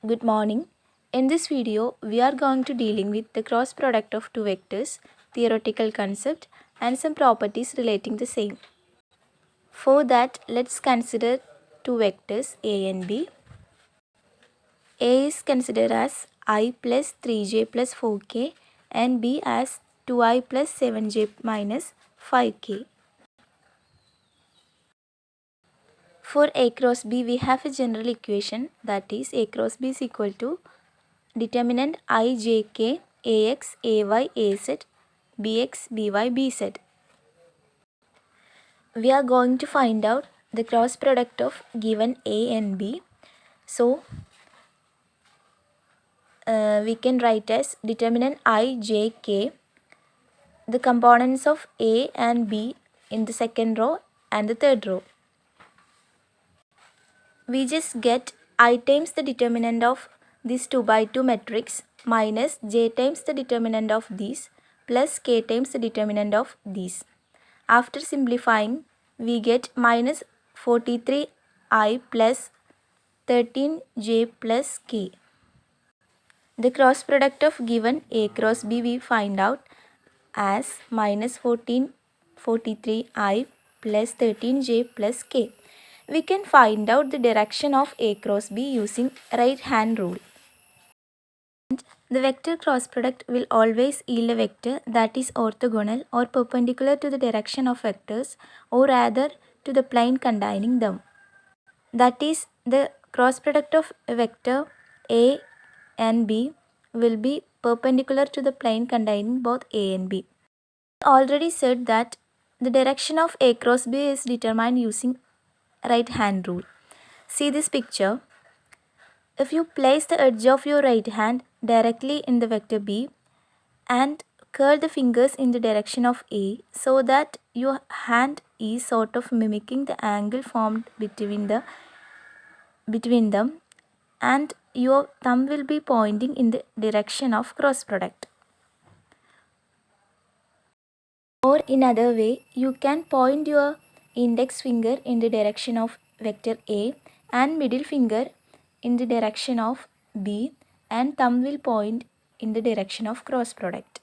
Good morning. In this video, we are going to dealing with the cross product of two vectors, theoretical concept and some properties relating the same. For that, let's consider two vectors A and B. A is considered as I plus 3j plus 4k and B as 2i plus 7j minus 5k. For A cross B, we have a general equation, that is A cross B is equal to determinant I, j, k, ax, ay, az, bx, by, bz. We are going to find out the cross product of given A and B. So, we can write as determinant I, j, k, the components of A and B in the second row and the third row. We just get I times the determinant of this 2 by 2 matrix minus j times the determinant of these plus k times the determinant of these. After simplifying, we get minus 43i plus 13j plus k. The cross product of given A cross B we find out as minus 43i plus 13j plus k. We can find out the direction of A cross B using right hand rule. The vector cross product will always yield a vector that is orthogonal or perpendicular to the direction of vectors, or rather to the plane containing them. That is, the cross product of a vector A and B will be perpendicular to the plane containing both A and B. I already said that the direction of A cross B is determined using right hand rule. See this picture. If you place the edge of your right hand directly in the vector B and curl the fingers in the direction of A so that your hand is sort of mimicking the angle formed between them, and your thumb will be pointing in the direction of cross product. Or in other way, you can point your index finger in the direction of vector A and middle finger in the direction of B, and thumb will point in the direction of cross product.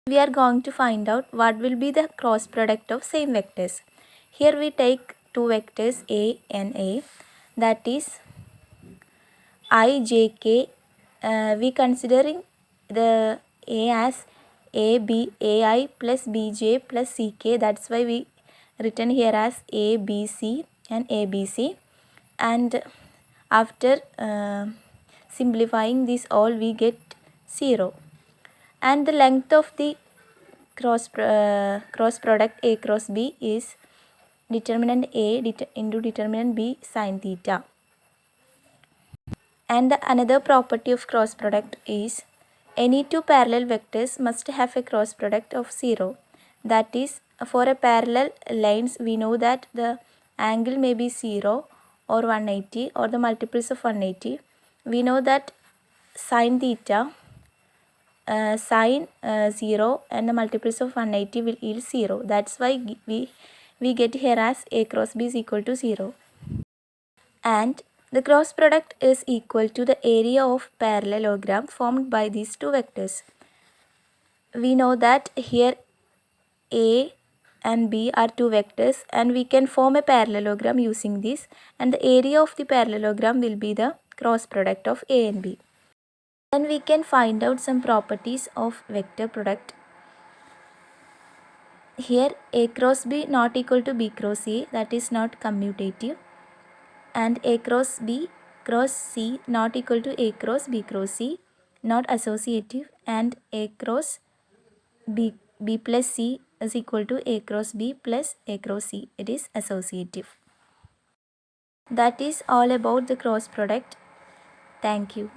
We are going to find out what will be the cross product of same vectors. Here we take two vectors A and A, that is I, j, k. We considering the A as A, B, AI plus BJ plus CK. That's why we written here as A, B, C and ABC. And after simplifying this all, we get 0. And the length of the cross product A cross B is determinant A into determinant B sin theta. And the another property of cross product is any two parallel vectors must have a cross product of 0. That is, for a parallel lines, we know that the angle may be 0 or 180 or the multiples of 180. We know that sin theta, sin 0 and the multiples of 180 will yield 0. That's why we get here as A cross B is equal to 0. And the cross product is equal to the area of parallelogram formed by these two vectors. We know that here A and B are two vectors, and we can form a parallelogram using this, and the area of the parallelogram will be the cross product of A and B. Then we can find out some properties of vector product. Here A cross B not equal to B cross A, that is not commutative, and A cross B cross C not equal to A cross B cross C, not associative, and A cross B plus C is equal to A cross B plus A cross C. It is associative. That is all about the cross product. Thank you.